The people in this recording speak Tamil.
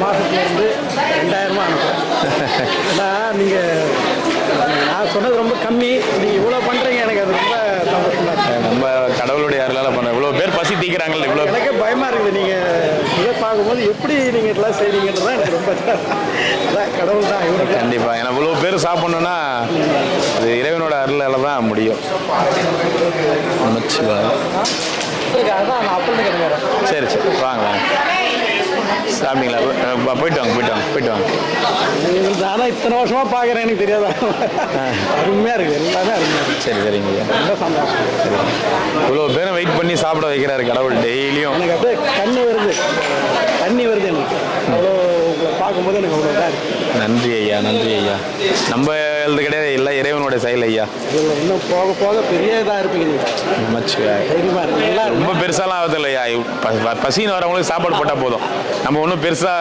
மாதத்துலேருந்து 2000 அனுப்புகிறேன். ஏன்னா நீங்கள் நான் சொன்னது ரொம்ப கம்மி, நீங்கள் இவ்வளோ பண்ணுறீங்க, எனக்கு அது ரொம்ப சந்தோஷமாக இருக்குது. நம்ம கடவுளுடைய அருளால் பண்ணுறோம். இவ்வளோ பேர் பசி தீக்கிறாங்கல்ல, இவ்வளோ எனக்கே பயமாக இருக்குது. நீங்கள் இதை பார்க்கும்போது எப்படி நீங்கள் இதெல்லாம் செய்றீங்கன்றதான் எனக்கு ரொம்ப அதான் கடவுள் தான் இவருக்கு. கண்டிப்பாக. ஏன்னா இவ்வளோ பேர் சாப்பிட்ணுன்னா அது இறைவனோட அருளால் தான் முடியும். அதான் நான் அப்படி கிடைக்கிறேன். சரி சரி, வாங்க வாங்க. சாப்பிட்டீங்களா? போயிட்டு வாங்க. ஆனால் இத்தனை வருஷமாக பார்க்குறேன், எனக்கு தெரியாதா? அருமையாக இருக்குது, எல்லாமே அருமையாக இருக்குது. சரி சரிங்க. ரொம்ப சந்தோஷம். இவ்வளோ பேரும் வெயிட் பண்ணி சாப்பிட வைக்கிறாரு கடவுள் டெய்லியும். எனக்கு அப்படியே தண்ணி வருது எனக்கு. அவ்வளோ உங்களை பார்க்கும்போது எனக்கு அவ்வளோ இதாக இருக்குது. நன்றி ஐயா. நம்ம எழுது கிடையாது, எல்லாம் இறைவனோட செயல் ஐயா. இதில் இன்னும் போக போக பெரிய இதாக இருப்பீங்க நீங்கள். தைரியமாக இருக்கு. நல்லா ரொம்ப பெருசாலாம் ஆகுது இல்லையா? பசின்னு வரவங்களுக்கு சாப்பாடு போட்டால் போதும். நம்ம ஒன்றும் பெருசாக